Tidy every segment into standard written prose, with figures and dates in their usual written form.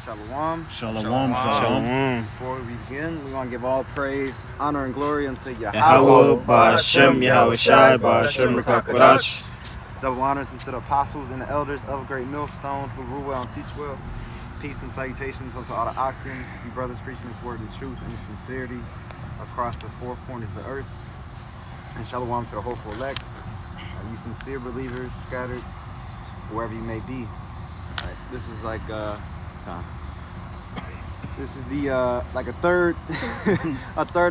Shalom. Shalom. Shalom. Before we begin, we want to give all praise, honor, and glory unto Yahweh, Yahweh. Ba'ashem, Yahweh Shai, Ba'ashem, Rakakodash. Double honors unto the apostles and the elders of a great millstone who rule well and teach well. Peace and salutations unto all the Akim, you brothers preaching this word in truth and in sincerity across the four corners of the earth. And shalom to the hopeful elect, you sincere believers scattered wherever you may be. All right, this is like this is the like a third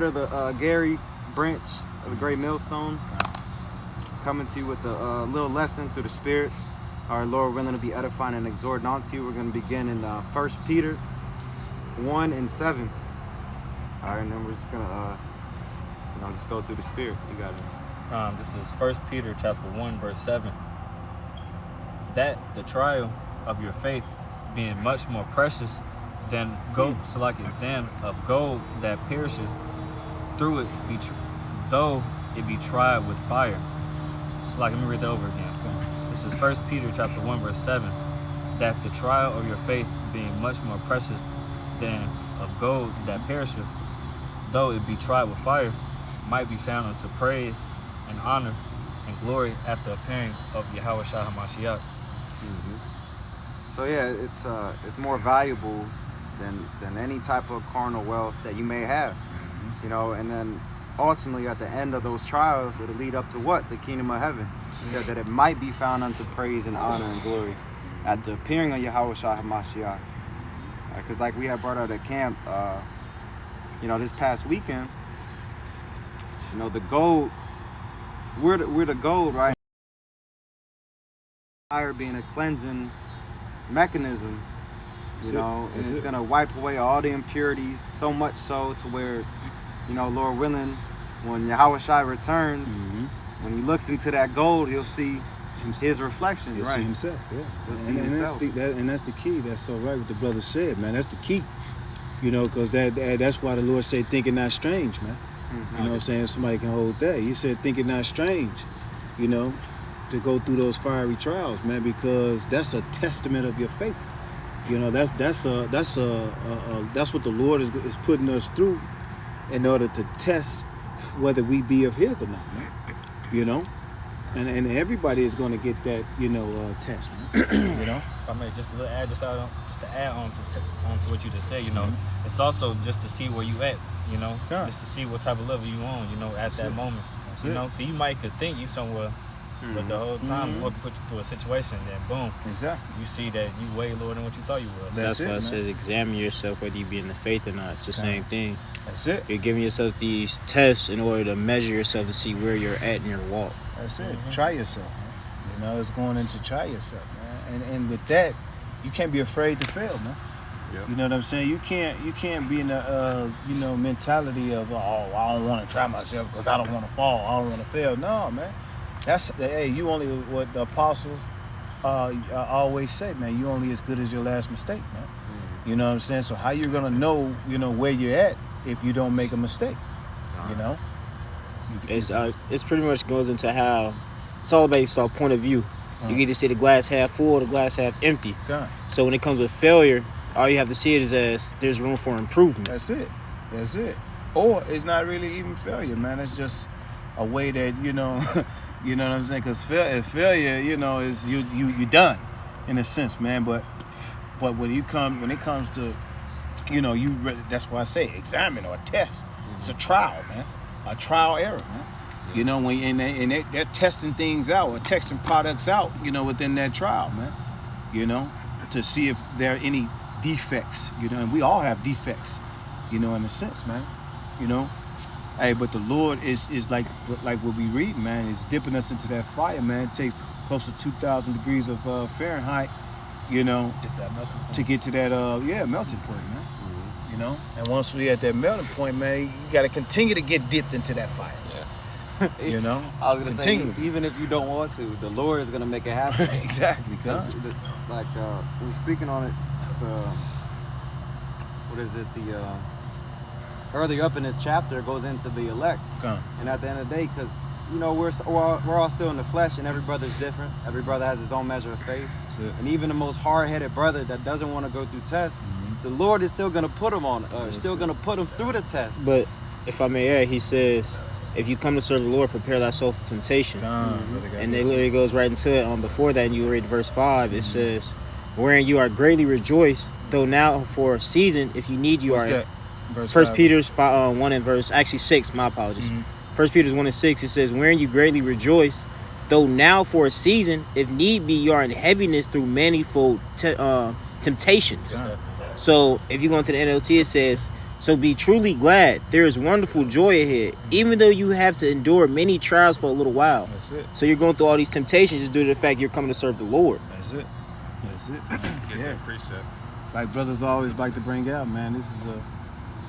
of the Gary branch of the Great Millstone, coming to you with a little lesson through the Spirit. Our Lord willing to be edifying and exhorting onto you. We're going to begin in 1 Peter 1 and 7. All right, and then we're just gonna just go through the Spirit. You got it. This is 1 Peter chapter 1 verse 7. That the trial of your faith, being much more precious than gold, than of gold that perisheth, through it though it be tried with fire. So let me read that over again. This is 1 Peter chapter 1 verse 7. That the trial of your faith, being much more precious than of gold that perisheth, though it be tried with fire, might be found unto praise and honor and glory at the appearing of Yahweh Shai HaMashiach. So yeah, it's more valuable than any type of carnal wealth that you may have, you know. And then ultimately, at the end of those trials, it'll lead up to what? The kingdom of heaven. So that it might be found unto praise and honor and glory at the appearing of Yahweh Shai HaMashiach. Because like we had brought out at camp, this past weekend, the gold, we're the gold, right? Fire being a cleansing mechanism, and it's gonna wipe away all the impurities, so much so to where, Lord willing, when Yahweh Shai returns, when he looks into that gold, he'll see his reflection. He'll right? see himself, yeah. He'll see himself. That's the key. That's so right what the brother said, man. That's the key. Because that's why the Lord said, think it not strange, man. You know what I'm saying? Somebody can hold that. He said, think it not strange, to go through those fiery trials, man, because that's a testament of your faith. That's what the Lord is putting us through in order to test whether we be of His or not, man. And everybody is going to get that, test, man. I mean, just to add on to what you just said, it's also just to see where you at, just to see what type of level you on, at that moment. You might could think you somewhere, but the whole time Lord put you through a situation, then boom, exactly, you see that you way lower than what you thought you were. That's why it says examine yourself whether you be in the faith or not. It's the same thing. That's it. You're giving yourself these tests in order to measure yourself to see where you're at in your walk. That's it. Try yourself, man. It's going into try yourself, man. And with that, you can't be afraid to fail, man. Yep. You know what I'm saying? You can't be in a mentality of, I don't want to try myself because I don't want to fall. I don't want to fail. No, man. You only, what the apostles always say, man, you only as good as your last mistake, man. You know what I'm saying? So how you gonna know, where you're at if you don't make a mistake? It's pretty much goes into how it's all based off point of view. You either see the glass half full or the glass half empty. So when it comes with failure, all you have to see it is as there's room for improvement. That's it. Or it's not really even failure, man. It's just a way that you know what I'm saying? Because failure, is you done in a sense, man. But when it comes to, that's why I say examine or test. It's a trial, man. A trial error, man. When they're testing things out or testing products out, within that trial, man. To see if there are any defects, and we all have defects, in a sense, man. Hey, but the Lord is like what we read, man, is dipping us into that fire, man. It takes close to 2,000 degrees of Fahrenheit, to get to that melting point, man. And once we at that melting point, man, you got to continue to get dipped into that fire. Yeah. I was gonna say, even if you don't want to, the Lord is gonna make it happen. Exactly. Like we're speaking on it. Earlier up in this chapter, it goes into the elect. And at the end of the day, because we're all still in the flesh, and every brother's different. Every brother has his own measure of faith. And even the most hard-headed brother that doesn't want to go through tests, the Lord is still gonna put them on, still gonna put them through the test. But if I may add, he says, if you come to serve the Lord, prepare thyself for temptation. And it literally goes right into it. Before that, and you read verse 5, it says, wherein you are greatly rejoiced, though now for a season, if you need, you What's are. that? Verse 1 5. Peter's 1 and verse, actually 6, my apologies. 1 Peter's 1 and 6, it says, wherein you greatly rejoice, though now for a season, if need be, you are in heaviness through manifold temptations. So if you go into the NLT, it says, so be truly glad. There is wonderful joy ahead, even though you have to endure many trials for a little while. That's it. So you're going through all these temptations just due to the fact you're coming to serve the Lord. That's it. That's it. Get Yeah. that precept. Like brothers always like to bring out, man, this is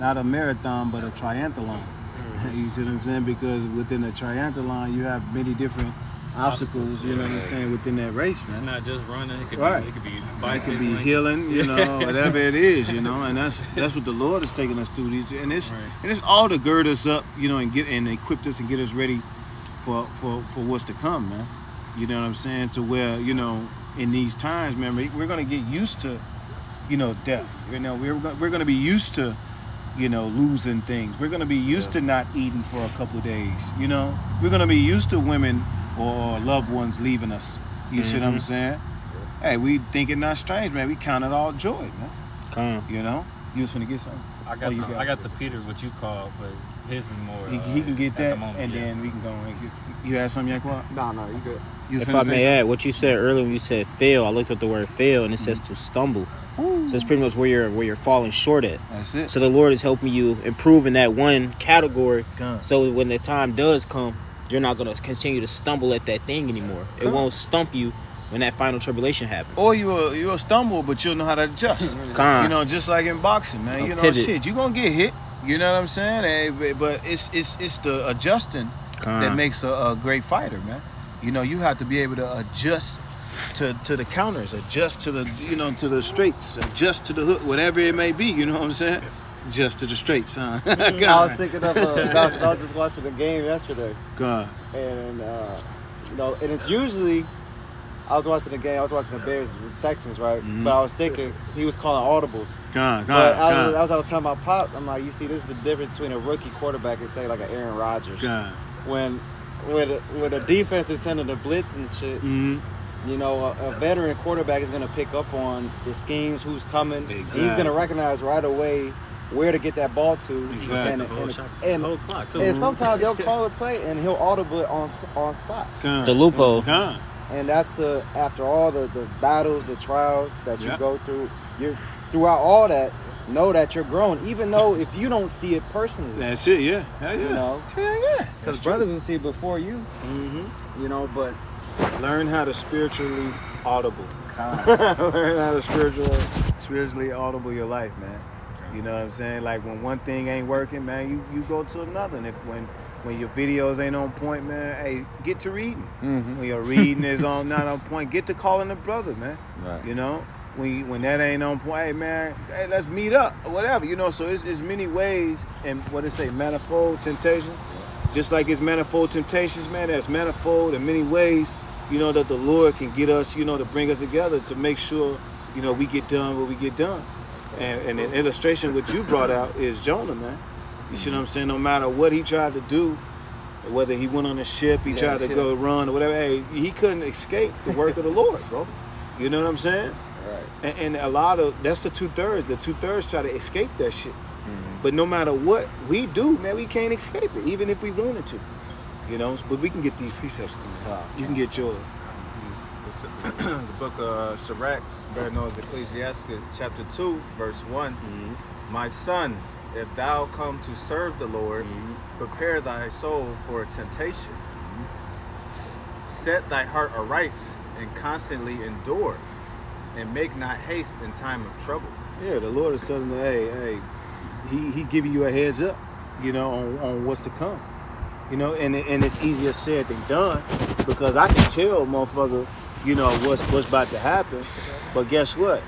not a marathon, but a triathlon. You see what I'm saying? Because within a triathlon, you have many different obstacles, you know what I'm saying, within that race, It's man. not just running. It could Right. be. It could be It could bicycling. be healing, you know, whatever it is, you know, and that's what the Lord is taking us through these, and it's all to gird us up, you know, and get and equip us and get us ready for what's to come, man. You know what I'm saying? To where, you know, in these times, man, we're gonna get used to, you know, death. You know, we're gonna be used to, you know, losing things. We're gonna be used to not eating for a couple of days. You know, we're gonna be used to women or loved ones leaving us. You see what I'm saying? Hey, we think it not strange, man. We count it all joy, man. Come. You know, you was finna get something. I got the Peter, what you call, but his is more. He can get at the that, moment, and yeah. then we can go and get. You had something, Yanquan? No, you good. You was If finna I say may something? add, what you said earlier when you said fail, I looked up the word fail and it says to stumble. So it's pretty much where you're falling short at. That's it. So the Lord is helping you improve in that one category. Gun. So when the time does come, you're not gonna continue to stumble at that thing anymore. It Come. won't stump you when that final tribulation happens. Or you'll stumble, but you'll know how to adjust. Come. You know, just like in boxing, man. A You know, pivot. shit, you gonna get hit. You know what I'm saying? Hey, but it's the adjusting that makes a great fighter, man. You know, you have to be able to adjust to the counters, adjust to the to the straights, adjust to the hook, whatever it may be. You know what I'm saying? Adjust to the straights, huh? I was thinking of, because I was just watching the game yesterday, God. and and it's usually, I was watching the Bears with Texans, right? But I was thinking he was calling audibles. God. But as I was telling my pop, I'm like, you see, this is the difference between a rookie quarterback and say like an Aaron Rodgers. God. When a defense is sending the blitz and shit, you know, a veteran quarterback is gonna pick up on the schemes, who's coming. Exactly. He's gonna recognize right away where to get that ball to. Exactly. And sometimes they'll call a play and he'll audible it on spot. God. The loophole. God. And that's after all the battles, the trials that you Yeah. go through, throughout all that, know that you're growing, even though if you don't see it personally. That's it. Yeah. Hell yeah. You know? Hell yeah. Because brothers will see it before you. You know, but Learn how to spiritually audible. Learn how to spiritually audible your life, man. You know what I'm saying? Like when one thing ain't working, man, you go to another. And when your videos ain't on point, man, hey, get to reading. When your reading is not on point, get to calling a brother, man. Right. You know, when that ain't on point, hey man, hey, let's meet up or whatever. You know, so it's many ways, and what they say, manifold temptation. Just like it's manifold temptations, man, there's manifold in many ways, you know, that the Lord can get us, you know, to bring us together to make sure, you know, we get done what we get done. And an illustration what you brought out is Jonah, man. You see what I'm saying? No matter what he tried to do, whether he went on a ship, he tried to go run or whatever, hey, he couldn't escape the work of the Lord, bro. You know what I'm saying? Right. And a lot of, that's the 2/3. The 2/3 try to escape that shit. But no matter what we do, man, we can't escape it, even if we wanted to. You know, but we can get these precepts coming. You can get yours. The book of Sirach, better known as Ecclesiastes, chapter 2, verse 1. My son, if thou come to serve the Lord, prepare thy soul for temptation. Set thy heart aright and constantly endure, and make not haste in time of trouble. Yeah, the Lord is telling me, hey, he giving you a heads up, you know, on what's to come. You know, and it's easier said than done, because I can tell motherfucker, you know, what's about to happen. But guess what?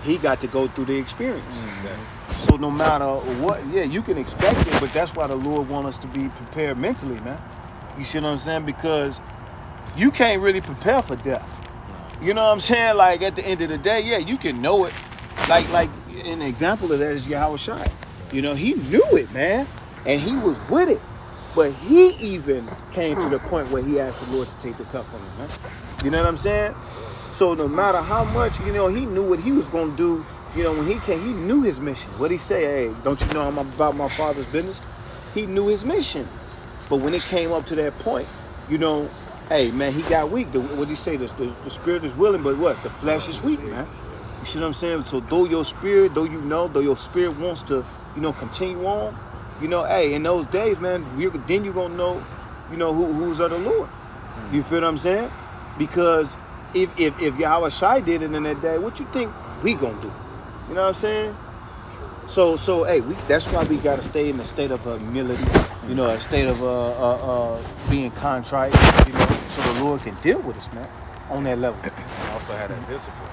He got to go through the experience. Exactly. So no matter what, yeah, you can expect it, but that's why the Lord wants us to be prepared mentally, man. You see what I'm saying? Because you can't really prepare for death. You know what I'm saying? Like at the end of the day, yeah, you can know it. Like an example of that is Yahweh Shai. You know, he knew it, man, and he was with it. But he even came to the point where he asked the Lord to take the cup from him, man. You know what I'm saying? So no matter how much, you know, he knew what he was going to do. You know, when he came, he knew his mission. What he say? Hey, don't you know I'm about my Father's business? He knew his mission. But when it came up to that point, you know, hey, man, he got weak. What do you say? The spirit is willing, but what? The flesh is weak, man. You see what I'm saying? So though your spirit wants to, you know, continue on, you know, hey, in those days, man, then you're going to know, you know, who's of the Lord. You feel what I'm saying? Because if Yahweh Shai did it in that day, what you think we going to do? You know what I'm saying? So hey, that's why we got to stay in a state of humility, you know, a state of being contrite, you know, so the Lord can deal with us, man, on that level. And also had that discipline.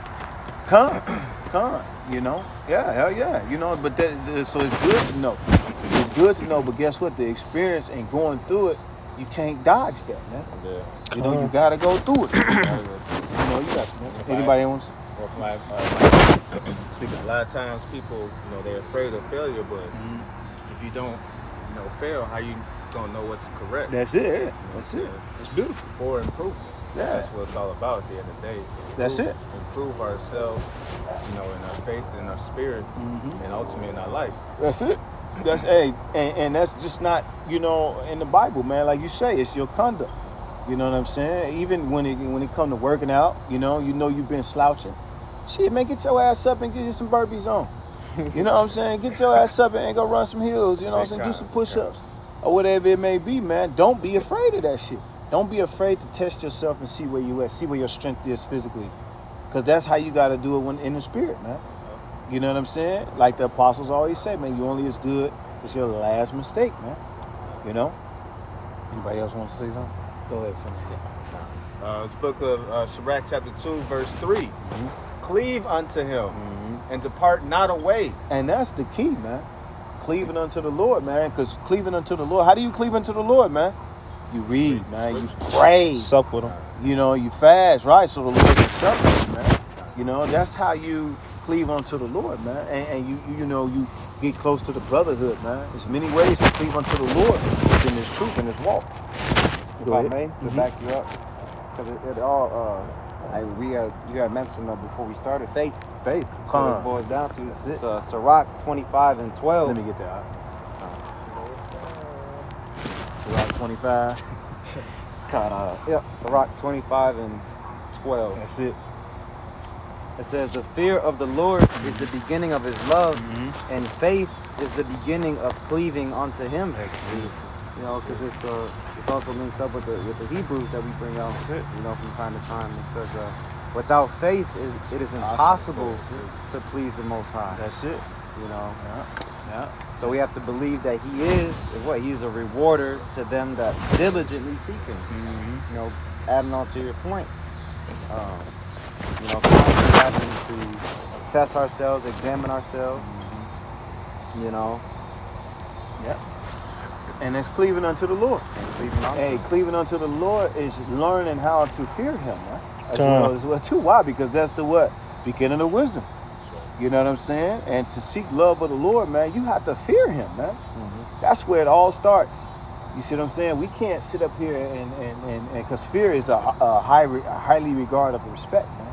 Come, you know, yeah, hell yeah, you know, but so it's good to know. It's good to know, but guess what? The experience and going through it, you can't dodge that, man. Yeah. You know, you gotta go through it. You know, you got anybody else? A lot of times people, you know, they're afraid of failure, but if you don't, you know, fail, how you gonna know what to correct? That's it. You know That's what I'm it. saying? It's beautiful. For improvement. Yeah. That's what it's all about at the end of the day. That's it. Improve ourselves, you know, in our faith, in our spirit, and ultimately in our life. That's it. That's and that's just not, you know, in the Bible, man. Like you say, it's your conduct. You know what I'm saying? Even when it come to working out, you know you've been slouching. Shit, man, get your ass up and get you some burpees on. You know what I'm saying? Get your ass up and go run some hills. You know what I'm saying? Do some push-ups or whatever it may be, man. Don't be afraid of that shit. Don't be afraid to test yourself and see where you at, see where your strength is physically, because that's how you got to do it when in the spirit, man. You know what I'm saying? Like the apostles always say, man, you only as good as your last mistake, man. You know? Anybody else want to say something? Go ahead, finish it. This book of Sirach chapter 2, verse 3. Cleave unto him and depart not away. And that's the key, man. Cleaving unto the Lord, man. Because cleaving unto the Lord, how do you cleave unto the Lord, man? You read, man. You pray. Sup with him. You know, you fast, right? So the Lord can sup with you, man. You know, that's how you cleave unto the Lord, man. And you know, you get close to the brotherhood, man. There's many ways to cleave unto the Lord in this truth, in this walk. If I may, to back you up, because it all, you had mentioned before we started, faith. So it boils down to it's Sirach 25 and 12. Let me get that. Sirach 25. Sirach 25 and 12. That's it. It says, the fear of the Lord is the beginning of his love, and faith is the beginning of cleaving unto him. You know, because it's also links up with the Hebrews that we bring out, you know, from time to time. It says, without faith, it is impossible to please the Most High. That's it. You know. Yeah. So we have to believe that he is a rewarder to them that diligently seek him. You know, adding on to your point, you know, constantly having to test ourselves, examine ourselves. You know. Yep. And it's cleaving unto the Lord. Cleaving unto the Lord is learning how to fear him, man. As well too. Why? Because that's the what? Beginning of wisdom. You know what I'm saying? And to seek love of the Lord, man, you have to fear him, man. That's where it all starts. You see what I'm saying? We can't sit up here and because fear is a highly regard of respect, man.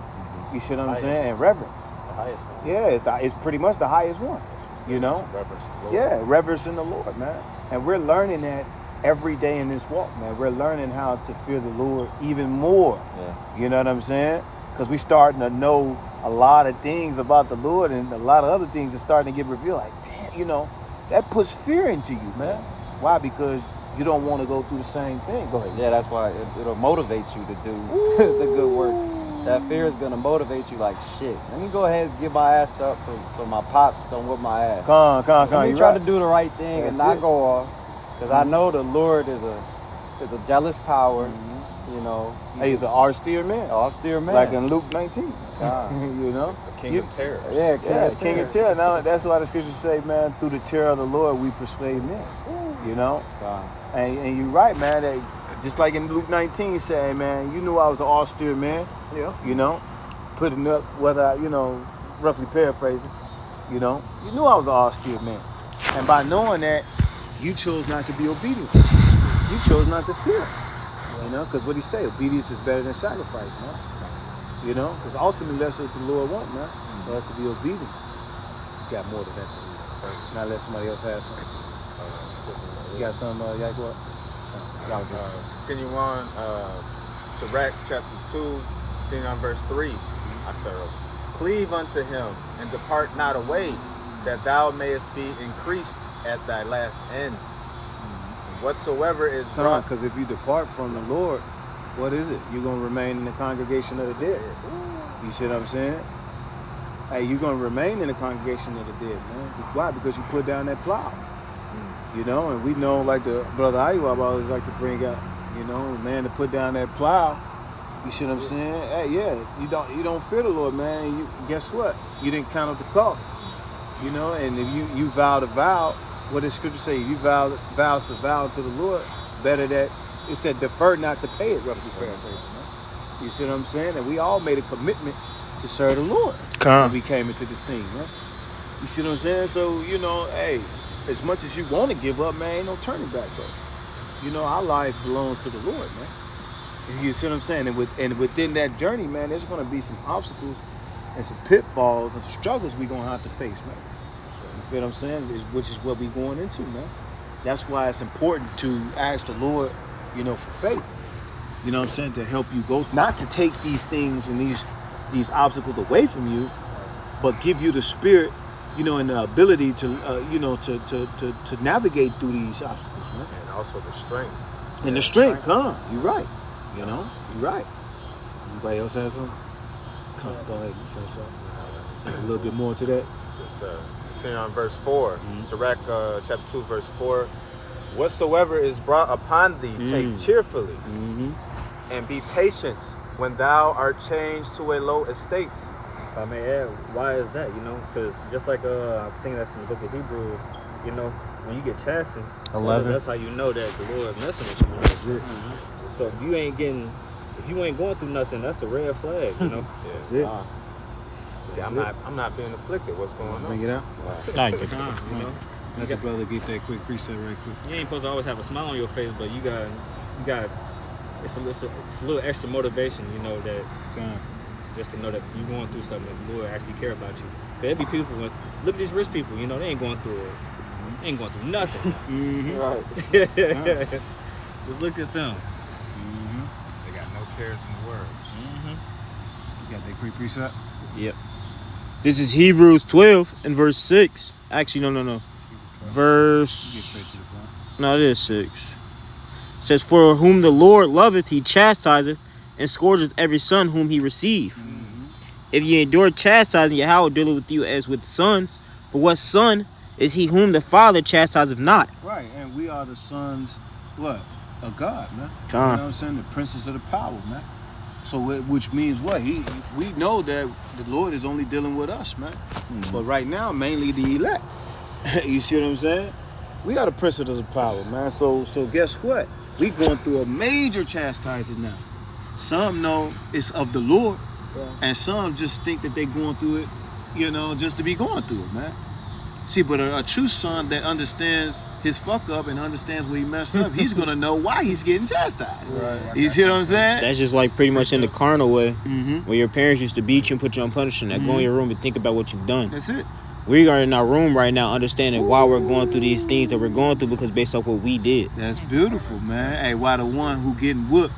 You see what I'm saying? And reverence. The highest one. Yeah, it's pretty much the highest one. You know? Reverence the Lord. Yeah, reverence in the Lord, man. And we're learning that every day in this walk, man. We're learning how to fear the Lord even more. Yeah. You know what I'm saying? Because we're starting to know a lot of things about the Lord, and a lot of other things are starting to get revealed. Like, damn, you know, that puts fear into you, man. Why? Because you don't want to go through the same thing. Go ahead. Yeah, that's why it'll motivate you to do the good work. That fear is gonna motivate you. Like, shit, let me go ahead and get my ass up so my pops don't whip my ass. Come Let me you try right. to do the right thing and not go off, because I know the Lord is a jealous power. You know, He's an austere man. Austere man. Like in Luke 19. You know? The king of terrors. Yeah, King of Terror. Now that's why the scriptures say, man, through the terror of the Lord we persuade men. You know? And you're right, man. That just like in Luke 19 saying, man, you knew I was an austere man. Yeah. You know? Putting up roughly paraphrasing. You know, you knew I was an all-skilled man. And by knowing that, you chose not to be obedient. You chose not to fear. You know, because what he say, obedience is better than sacrifice, man. You know, because ultimately that's what the Lord wants, man, for us to be obedient. You got more than that. Now let somebody else have something. You got something, Yaakov? Continue on, Sirach chapter 2, continue on verse 3. I start over. Cleave unto him, and depart not away, that thou mayest be increased at thy last end. And whatsoever is Come on, brought... because if you depart from the Lord, what is it? You're going to remain in the congregation of the dead. You see what I'm saying? Hey, you're going to remain in the congregation of the dead, man. Why? Because you put down that plow. You know, and we know, like the brother Ayuab always like to bring out, you know, man, to put down that plow. You see what I'm saying? Hey, yeah, you don't fear the Lord, man. You guess what? You didn't count up the cost. You know, and if you vow to vow, what does Scripture say? If you vows to vow to the Lord, better that it said defer not to pay it, roughly paraphrasing. Man. You see what I'm saying? And we all made a commitment to serve the Lord when we came into this thing, man. You see what I'm saying? So, you know, hey, as much as you want to give up, man, ain't no turning back, bro. You know, our life belongs to the Lord, man. You see what I'm saying? And within that journey, man, there's going to be some obstacles and some pitfalls and some struggles we're going to have to face, man. You feel what I'm saying? Which is what we're going into, man. That's why it's important to ask the Lord, you know, for faith. You know what I'm saying? To help you go, not to take these things and these obstacles away from you, but give you the spirit, you know, and the ability to, you know, to navigate through these obstacles, man. And also the strength. And the strength, you're right. You know, you're right. Anybody else has something? Go ahead and finish up. A little bit more to that. Yes, sir. Continue on verse 4. Sirach chapter 2, verse 4. Whatsoever is brought upon thee, take cheerfully, and be patient when thou art changed to a low estate. If I may add, why is that? You know, because just like I think that's in the book of Hebrews, you know, when you get chastened, 11. that's how you know that the Lord is messing with you. That's it. So if you ain't going through nothing, that's a red flag, you know. That's it. See, I'm not being afflicted. What's going on? Bring it out. You know, Let the brother get that quick preset right quick. you ain't supposed to always have a smile on your face, but you got it's a little extra motivation, you know, that just to know that you're going through something that the Lord actually care about you. There be people look at these rich people, you know, they ain't going through it. They ain't going through nothing. Right. Just look at them. They got no cares in the world. You got that quick preset? Yep. This is Hebrews 12 and verse 6. Actually, no. Get Verse... straight to the point. No, it is 6. It says, for whom the Lord loveth, he chastiseth, and scourgeth every son whom he receiveth. If ye endure chastising, Yahweh dealeth with you as with sons. For what son is he whom the Father chastiseth not? Right, and we are the sons, what? Of God, man. You know Con. what I'm saying? The princes of the power, man. So, which means what? We know that the Lord is only dealing with us, man. But right now, mainly the elect. You see what I'm saying? We are the princes of the power, man. So guess what? We going through a major chastising now. Some know it's of the Lord, and some just think that they're going through it, you know, just to be going through it, man. See, but a true son that understands his fuck up and understands where he messed up, he's gonna know why he's getting chastised. Right. You see what I'm saying? That's just like pretty much in the carnal way, where your parents used to beat you and put you on punishment. Now go in your room and think about what you've done. That's it. We are in our room right now understanding why we're going through these things that we're going through because based off what we did. That's beautiful, man. Hey, why the one who getting whooped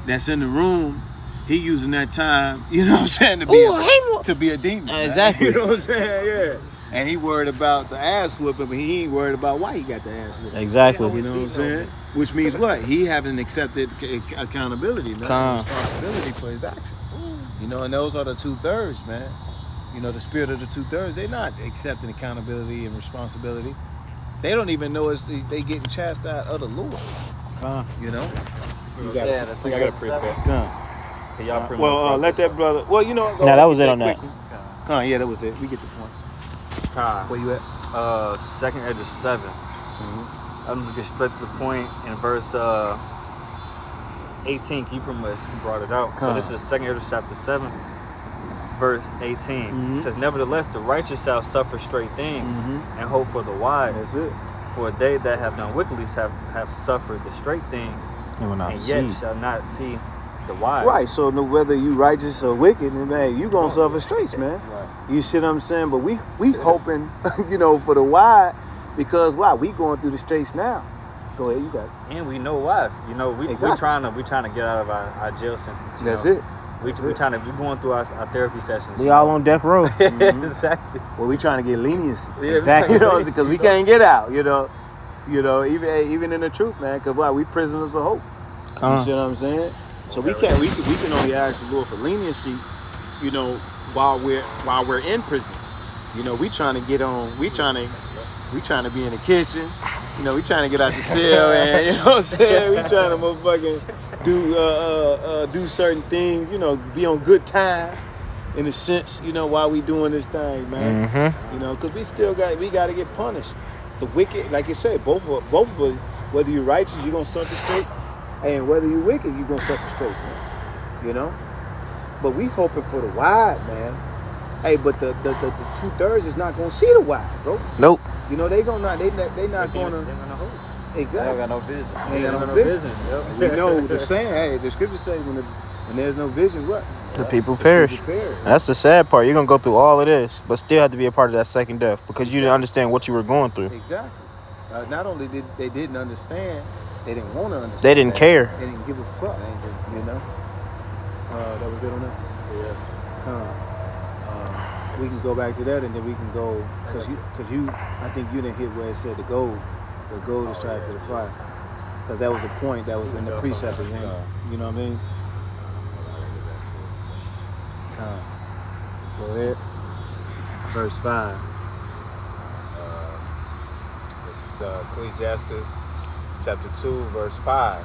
that's in the room, he using that time, you know what I'm saying, to be a demon. Man. Exactly. You know what I'm saying? Yeah. And he worried about the ass whooping, but he ain't worried about why he got the ass whooping. Exactly. You know what I'm saying? Which means what? He haven't accepted accountability, man, responsibility for his action. You know, and those are the 2/3, man. You know, the spirit of the 2/3, they're not accepting accountability and responsibility. They don't even know they getting chastised of the Lord. You know? You got Yeah, that's I got a preset. Can y'all print Well, let that brother. Well, you know. Nah, that was it on that. Yeah, that was it. We get the point. Where you at? Second Edges 7. I'm just get straight to the point in verse 18. Keith from us brought it out. So this is Second Edges chapter 7. verse 18. Mhm. It says, nevertheless, the righteous shall suffer straight things Mhm. and hope for the wise. That's it. For they that have done wickedly have suffered the straight things, You will not and see. yet shall not see the wise. Right. So no, whether you righteous or wicked, man, you gonna suffer straits, man. Right. You see what I'm saying? But we hoping, for the wide, because why? We going through the straits now. Go ahead, you got it. And we know why. We Exactly. trying to get out of our jail sentence. you That's know? it. We That's trying it. to. We going through our therapy sessions. We all on death row. Exactly. Well, we trying to get leniency. Yeah, Exactly. we Because we can't get out. Even in the truth, man. Because why? We prisoners of hope. You see what I'm saying? So we can only ask the Lord for leniency, while we're in prison. We trying to get on. We trying to be in the kitchen. We trying to get out the cell, and you know what I'm saying. We trying to motherfucking do certain things. Be on good time, in a sense. While we doing this thing, man. Mm-hmm. Because we got to get punished. The wicked, like you said, both of us, whether you're righteous, you're gonna suffer straight, and whether you're wicked, you're gonna suffer straight, man. But we hoping for the wide, man. Hey, but the 2/3 is not gonna see the wide, bro. Nope. They not gonna They exactly. don't got no vision. They got no vision. We know the saying. Hey, the scripture says when there's no vision, what? The people perish. People perish. That's the sad part. You're gonna go through all of this, but still have to be a part of that second death because you didn't understand what you were going through. Exactly. Not only did they didn't understand, they didn't want to understand. They didn't care. They didn't give a fuck. That was it on that. Yeah. We can go back to that, and then we can go because you I think you didn't hit where it said the gold is tied to the fire, because that was the point that was in the precept again. You know what I mean? Go ahead. Verse 5. This is Ecclesiastes chapter 2, verse 5.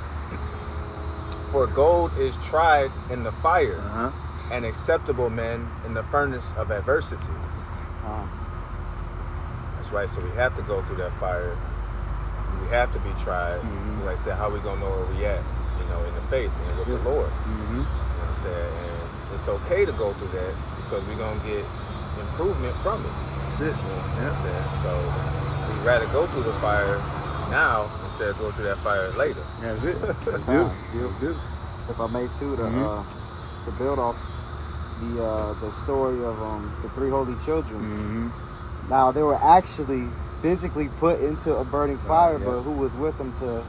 For gold is tried in the fire, and acceptable men in the furnace of adversity. That's right. So we have to go through that fire. We have to be tried. Like I said, how we gonna know where we at? In the faith and with the Lord. You know what I'm saying? And it's okay to go through that because we're gonna get improvement from it. That's it. You know what I'm saying? So we'd rather go through the fire now instead of go through that fire later. That's it. That's Beautiful. If I may too, to build off the story of the three holy children. Now they were actually physically put into a burning fire, but who was with them to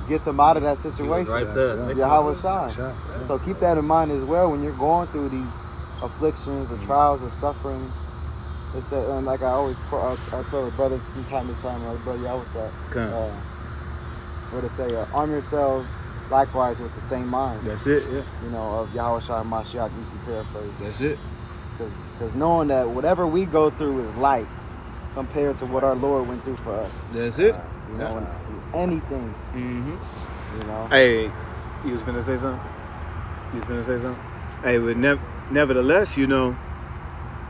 get them out of that situation? Right there. Yahweh Shai. So keep that in mind as well when you're going through these afflictions or trials or sufferings. It's and like I always I tell the brothers from time to time, brother Yahweh Shai, what it say? Arm yourselves likewise with the same mind. That's it. Yeah. Of Yahweh Shai and Mashiach, usually paraphrase. That's it. Because knowing that whatever we go through is light compared to what our Lord went through for us. That's it. And anything. Hey, you was finna say something? Hey, but nevertheless,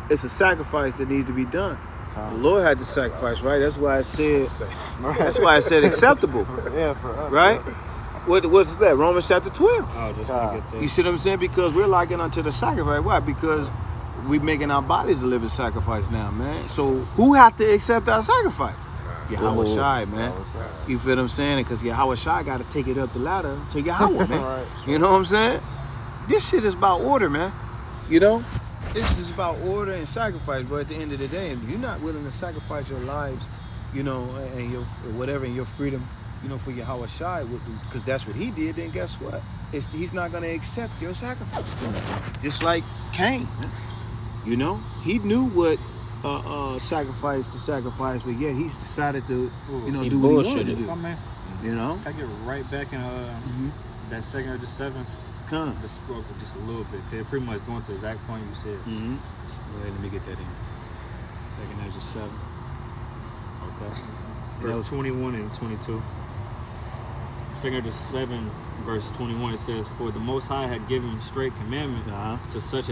it's a sacrifice that needs to be done. The Lord had to sacrifice, right? That's why I said. That's why I said acceptable, Yeah, for us. right? What's that? Romans chapter 12. Oh, just want to get You see what I'm saying? Because we're likened unto the sacrifice. Why? Because we're making our bodies a living sacrifice now, man. So who have to accept our sacrifice? Yahweh Shai, man. You feel what I'm saying? Because Yahweh Shai got to take it up the ladder to Yahweh, man. Right. You know what I'm saying? This shit is about order, man. This is about order and sacrifice. But at the end of the day, if you're not willing to sacrifice your lives, and your whatever, and your freedom, for Yahweh Shai, because that's what he did, then guess what? He's not going to accept your sacrifice. Just like Cain, man. He knew what sacrifice to sacrifice, but yet he's decided to, he do what he wanted to bullshitted. do. Oh, man. I get right back in that second or the 7. Come. Just scroll just a little bit. They're pretty much going to the exact point you said. Well, let me get that in. Second Ezra 7. Okay. Verse 21 and 22. Second Ezra 7, verse 21, it says, "For the Most High had given straight commandment to such as